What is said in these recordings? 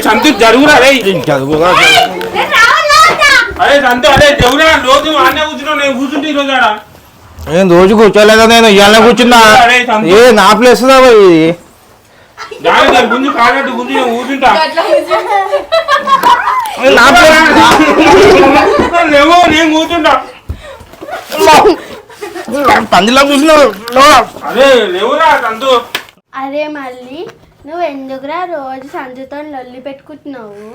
సంతు జరుగురా రే జరుగురా అరే సంతు అరే జరుగురా రోజు ఆనే కూర్చున్నావు నేను కూర్చుంటే ఈరోజు ఆడ నేను రోజు కూర్చోలేదా నేను ఇవాళ కూర్చున్నా ఏ నా ప్లేస్ గుంజు కానట్టు గుంజు నేను కూర్చుంటా లేవో నేను కూర్చుంటా పందిలా కూర్చున్నావు అరే లేవురా సంతు అరే మళ్ళీ నువ్వు ఎందుకురా రోజు సంజుతో లొల్లి పెట్టుకుంటున్నావు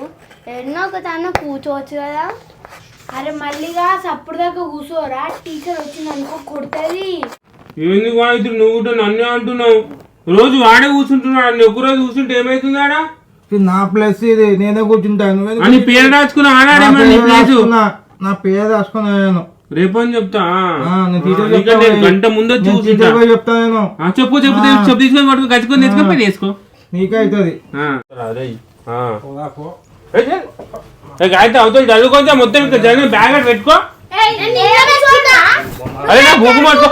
ఎన్నో ఒక తను కూర్చోవచ్చు కదా. అరే మళ్ళీగా సప్పుడు దాకా కూర్చోరా టీచర్ వచ్చింది అనుకో కొడుతుంది. ఎందుకు వాడు నువ్వు నన్నే అంటున్నావు రోజు వాడే కూర్చుంటున్నాడు ఒక్క రోజు కూర్చుంటే ఏమైతుందాడా నా ప్లేస్ ఇది నేనే కూర్చుంటాను అని పేరు రాసుకున్నా ఆడాడేమో నా పేరు రాసుకున్నా నేను రేపని చెప్తా గంట ముందు చెప్తా నేను చెప్పు చెప్పు చెప్పు తీసుకొని పట్టుకో గచ్చుకొని తెచ్చుకొని వేసుకో నీకే అవుతుంది అయితే అవుతుంది చదువుకోవచ్చా మొత్తం ఇక్కడ జగన్ బ్యాగ్ పెట్టుకో అదే నా బుక్ పట్టుకో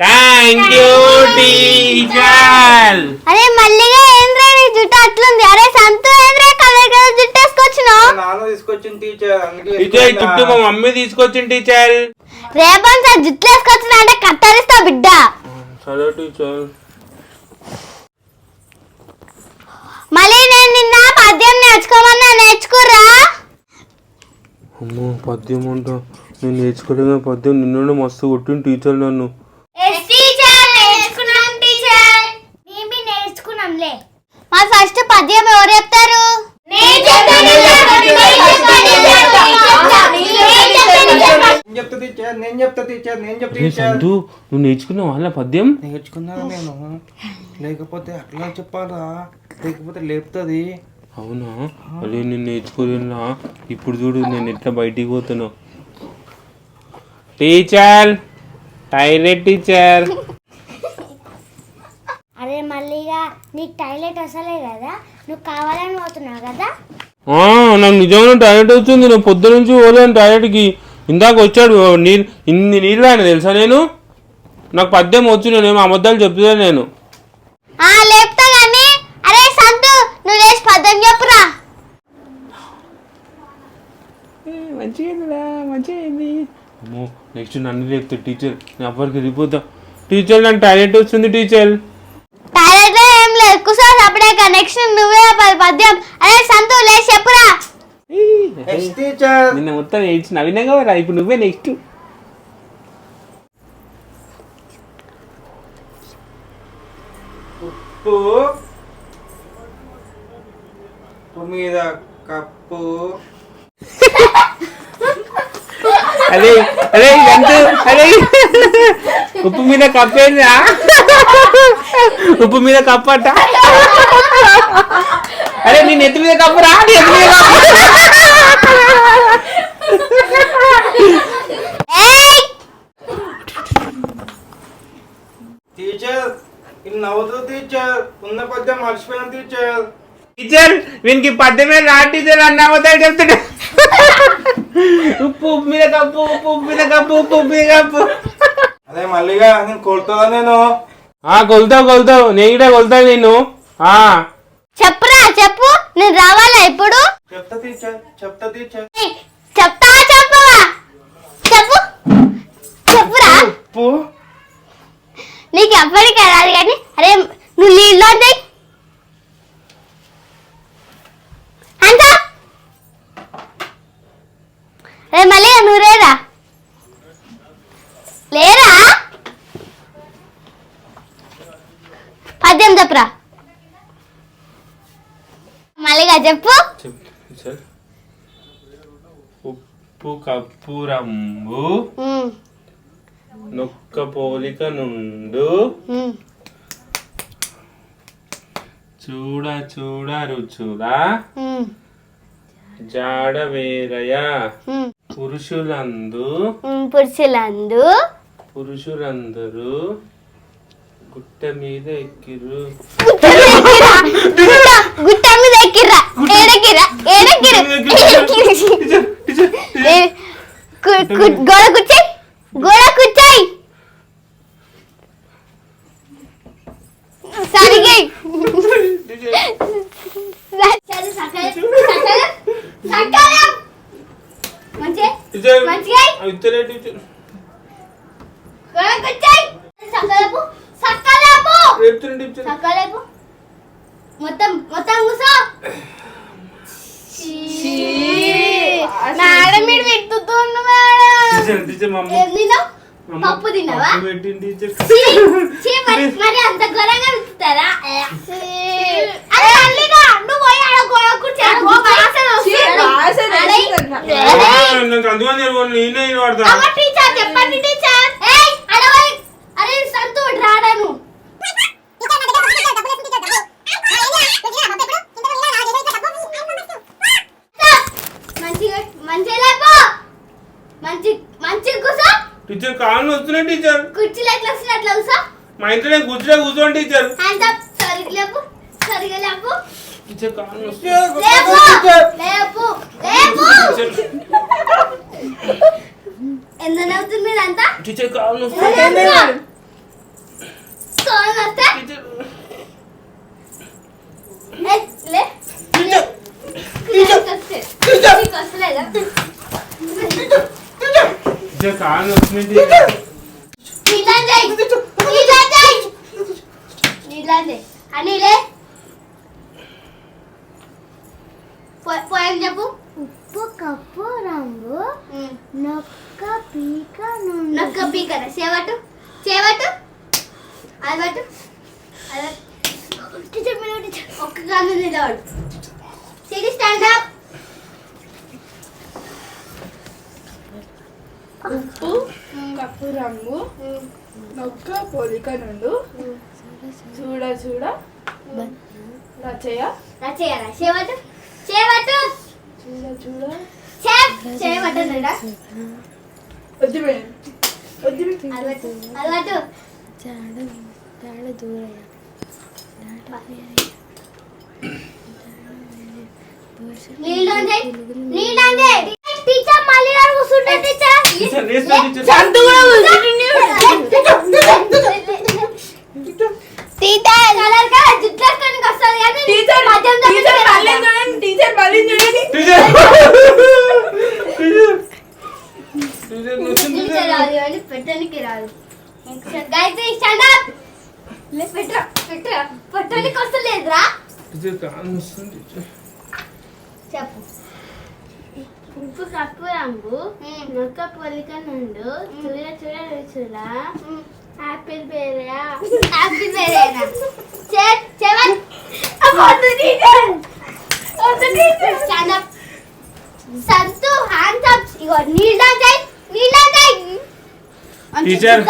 థ్యాంక్ యూ టీచర్. అరే మల్లిగా ఏంద్రా నీ జుట్టు అట్లుంది. అరే సంతు ఏంద్రా కలర్ కలర్ జుట్టు వేసుకొచ్చినావు. నాన్న తీసుకొచ్చిన టీచర్ టీచర్ జుట్టు మా మమ్మీ తీసుకొచ్చిన టీచర్. రేపన్ సార్ జుట్టు వేసుకొచ్చినా అంటే కత్తరిస్తా బిడ్డ. సరే టీచర్. మళ్ళీ నేను నిన్న పద్యం నేర్చుకోమన్నా నేర్చుకురా. అమ్మో పద్యం అంటా నేను నేర్చుకోలేక పద్యం నిన్న మస్తు కొట్టిన టీచర్ నన్ను. మా ఫస్ట్ పద్యం ఎవరు చెప్తారు? సంతు నువ్వు నేర్చుకున్నావు వాళ్ళ పద్యం? నేర్చుకున్నాను నేను, లేకపోతే అట్లా చెప్పాలా, లేకపోతే లేపుతుంది. అవునా? అదే నేను నేర్చుకోలేనా. ఇప్పుడు చూడు నేను ఎట్లా బయటికి పోతున్నా. Teacher toilet teacher. అరే మళ్ళీగా నీకు టాయిలెట్ అసలే కదా, నువ్వు కావాలని పోతున్నావు కదా. నాకు నిజంగా టాయిలెట్ వచ్చింది. నేను పొద్దు నుంచి పోలేను టాయిలెట్కి. ఇందాక వచ్చాడు నీళ్ళు, ఇన్ని నీళ్ళు ఆయన తెలుసా. నేను నాకు పద్యం వచ్చు, నేనేమో అబద్ధాలు చెప్తున్నా నేను. లేపుతా కానీ. అరే సంతు నువ్వు లేచి పద్యం చెప్పురా. మంచిగా మంచిగా. అమ్మో నెక్స్ట్ నన్ను లేపుతా టీచర్. నేను ఎవరికి వెళ్ళిపోతా. టీచర్ నాకు టాయిలెట్ వస్తుంది టీచర్. టాయిలెట్ లో ఏం లేదు, కూర్చోని అప్పుడే కనెక్షన్ నువ్వే పద్యం. అరే సంతు లేచి చెప్పురా. నిన్న మొత్తం వేసి నవీనంగా రా, ఇప్పుడు నువ్వే నెక్స్ట్. ఉప్పు మీద కప్పు. అదే అదే అదే ఉప్పు మీద కప్పేందా? ఉప్పు మీద కప్పట. అరే నేను ఎత్తి మీద కప్పురా. టీచర్ ఇది నవ్వుతుంది టీచర్, ఉన్న పద్యం మర్చిపోయాను టీచర్. టీచర్ వీనికి పద్యమే రా టీచర్ అన్నవతాడు చెప్తాడు. ఉప్పు మీద కప్పు, ఉప్పు మీద కప్పు, ఉప్పు మీద కప్పు. అదే మళ్ళీగా నేను కొలుతుందా నేను? కొలుతావు నేను కూడా కొలుతాను నేను. చెప్పురా చెప్పు. నేను రావాలా ఇప్పుడు? చెప్తా టీచర్. చెప్తావా చెప్పవా? చెప్పు చెప్పురా. ఉప్పు నీకు ఎప్పటికీ రాదు కానీ. అరే నువ్వు నీళ్ళు అంతే అంత. అరే మళ్ళీ నువ్వు లేరా పద్యం చెప్పురా. మళ్ళీగా చెప్పు. ఉప్పు కప్పు రంబు నొక్క పోలిక నుండు చూడ చూడ రుచులా జాడ వేరయ పురుషులందరూ గుట్ట మీద ఎక్కిర్రు. గుట్ట మీద ఎక్కిర్రా. గోడ కూర్చో ఇస్తలే టీచర్. సక్కలేపు సక్కలేపు రేపుతుంది టీచర్. సక్కలేపు మొత్తం మొత్తం కూసో. మేడం మీరు విట్టుతుండు మేడం. టీచర్ టీచర్ మా అమ్మ ఏం తిన్నావు? పప్పు తిన్నావా? పప్పు పెట్టింది టీచర్. మరి అంత ఘోరంగా విట్టుతారా? అరే అల్లిగా నువ్వు పోయి ఆడ గోడ కూర్చో. నాకు అందుకని నేనే వాడతా. అమ్మ టీచర్ చెప్పండి టీచర్. ఏయ్ అడవై అరే సంతు రాడను. మంచిగా మంచిగా లేపో. మంచి కూసో. టీచర్ కాళ్ళు వస్తున్నాయి టీచర్. కుర్చీలో ఎట్లా వస్తుంది అట్లా కూసో. మా ఇంట్లో కూర్చునే కూర్చోండి టీచర్. Hand up. సరిగ్గా లేపు. సరిగ్గా లేపు. టీచర్ కాళ్ళు లేపు. లేపు. లేపు. ఎంత నవ్వుతుంది మీరంతా? టీచర్ కాళ్ళు సోన్ వస్తే లే. నీకు వస్తలేదా? టీచర్ కాళ్ళు వస్తున్నాయి టీచర్. అనిలే పోయం చెప్పు. ఉప్పు కప్పు రంగు నొక్క పీక నొక్క పీక చేవట్టు చేవట్టు అది పట్టు ఒక్క కాదు నిలబడు. సిరి స్టాండ్ అప్. ఉప్పు కప్పు రంగు నొక్క పోలిక నుండు చూడ చూడ రచయ రచయ చేవట్టు చేవట్టు చూడ చూడ చేయవట్టు నడా వద్దు మేడం వద్దు అలవాటు అలవాటు నీళ్ళందే టీచర్ మళ్ళీ కూర్చుంటే టీచర్ టీచర్ లేస్తా టీచర్. చందు కూడా టీచర్ కలర్ గా జుట్లేసుకొని వస్తది కానీ టీచర్ టీచర్ మళ్ళీ చూడండి టీచర్ మళ్ళీ చూడండి టీచర్ టీచర్ వస్తుంది టీచర్ రాదు అని పెట్టడానికి రాదు. Gayatri stand up. లే పెట్టరా పెట్టరా పెట్టడానికి వస్తలేదురా. టీచర్ కాళ్ళు వస్తుంది టీచర్. చెప్పు. ఉప్పు కప్పు రంగు నొక్క పొలిక నుండు చూడ చూడ రుచులా యాపిల్ బేరియా యాపిల్ బేరేనా చెవన్ వద్దు టీచర్ స్టాండ్ అప్. సంతు హ్యాండ్స్ అప్. ఇగో నీళ్ళంటాయి నీళ్ళంటాయి. టీచర్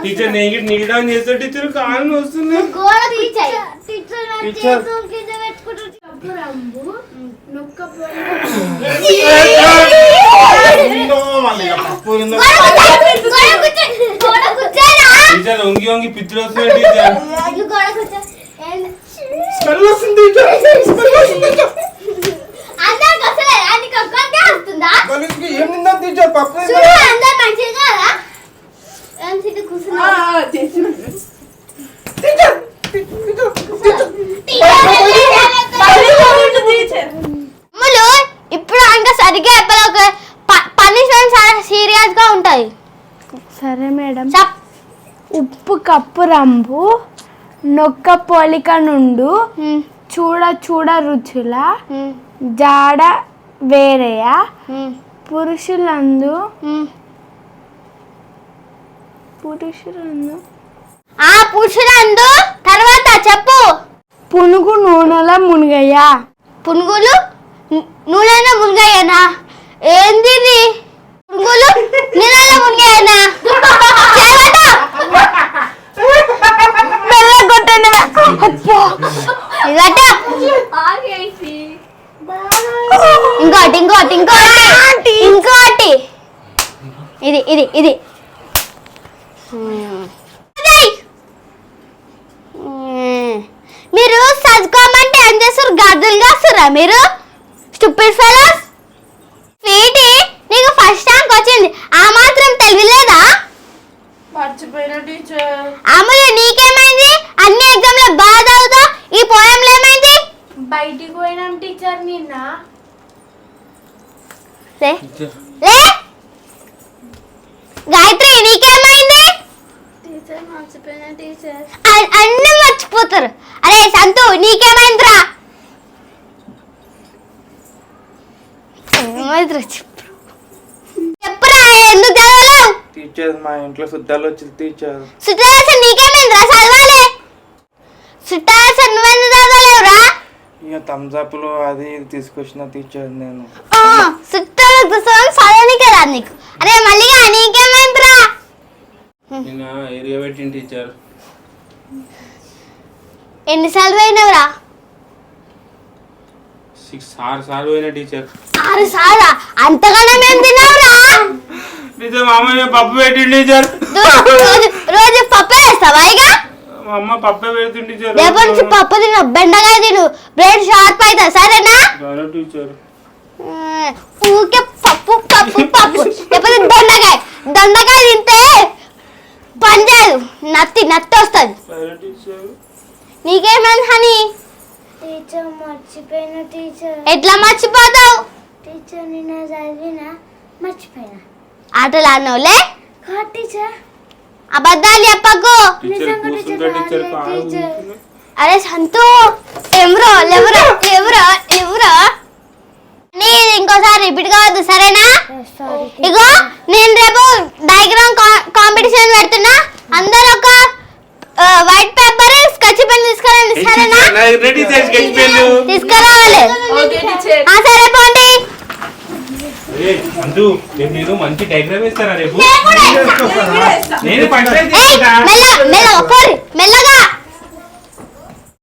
టీచర్ నేను నీల్ డౌన్ చేస్తా టీచర్ కాళ్ళు వస్తున్నాయి. గోడ తీచాయి. టీచర్ నా టీచర్. చేతులు కింద పెట్టుకుంటారు కప్పు రంగు నొక్క పొలిక గోడ కూర్చోరా. టీచర్ వంగి వంగి పిత్తులు వస్తున్నాయి టీచర్. గోడ కూర్చో. స్మెల్ వస్తుంది టీచర్. అందరికి వస్తలే అది ఒక్కటే వస్తుందా? ఏం తిందా టీచర్? పప్పు చూడు అందరు మంచిగా కదా. ఏం సిటీ కూర్చున్నా ఇప్పుడు ఇంకా సరిగ్గా చెప్పలేక పనిష్మెంట్ సీరియస్ గా ఉంటాయి. సరే మేడం. చెప్. ఉప్పు కప్పు రంగు నొక్క పోలిక నుండు చూడ చూడ రుచుల జాడ వేరేయ పురుషులందు పురుషులందు తర్వాత చెప్పు. పునుగు నూనెల మునిగయ్య. పునుగులు నూనెలో మునిగాయనా? ఏంది ఇది? పునుగులు నీళ్ళలో మునిగాయనా? ఇంకోటి ఇంకోటి ఇంకోటి ఇంకోటి ఇది ఇది ఇది మీరు చదువుకోమంటే ఏం చేస్తారు? గదులు కాస్తారా మీరు? Stupid fellows. స్వీటీ నీకు ఫస్ట్ ర్యాంక్ వచ్చింది, ఆ మాత్రం తెలియలేదా? మర్చిపోయిన టీచర్. అమ్ములు నీకేమైంది? అన్ని ఎగ్జామ్ లో బాగా చదువుతావు, ఈ పోయంలో ఏమైంది? బయటికి పోయినాం టీచర్ నిన్న. లే లే గాయత్రి నీకేమైంది? టీచర్ మర్చిపోయిన టీచర్. అన్ని మర్చిపోతారు. అరే సంతు నీకేమైందిరా? చెప్పురా ఎందుకు చదవలేవు? టీచర్ మా ఇంట్లో చుట్టాలు వచ్చింది టీచర్. సుట్టాల్సిన నీకేమైందిరా? చదవాలి. సుట్టాల్సిన నువ్వెందుకు చదవలేవురా? ఇక థమ్స్అప్లు అది ఇది తీసుకొచ్చిన టీచర్ నేను. సుట్టాలు చదవని కదా నీకు. అరే మళ్ళీగా నీకేమైందిరా? నిన్న ఏరియా పెట్టింది టీచర్. ఎన్నిసార్లు పోయినవురా? 6 సార్లు పోయినా టీచర్. 6 సార్లా? అంతగానే మేము తిన్నావురా? టీచర్ మా అమ్మ పప్పు పెట్టింది టీచర్. రోజు పప్పు వేస్తావా? ఇక మా అమ్మ పప్పే పెడుతుంది టీచర్. రేపటి నుంచి పప్పు తిను, బెండకాయ తిను, బ్రెయిన్ షార్ప్ అవుతా సరేనా? టీచర్ ఊకే పప్పు పప్పు పప్పు లేకపోతే దొండకాయ తింటే పని చేయదు, నత్తి వస్తుంది. నీకేమైంది హనీ? టీచర్ మర్చిపోయిన టీచర్. ఎట్లా మర్చిపోతావు? టీచర్ నిన్న చదివిన మర్చిపోయినా. ఆటలు ఆడినవులే. టీచర్ అబద్ధాలు చెప్పకు. టీచర్ కూర్చుంటా టీచర్ టీచర్. అరే సంతు ఎవరో నీ ఇంకోసారి రిపీట్ కావద్దు సరేనా? ఇగో నేను రేపు డయాగ్రామ్ కాంపిటీషన్ పెడుతున్నా. అందరూ ఒక వైట్ పేపర్ స్కెచ్ పెన్ తీసుకురండి సరేనా? తీసుకురావాలి. సరే పోండి. అంటూ రేపు నేను మంచి డయాగ్రామ్ వేస్తారా రేపు? మెల్ల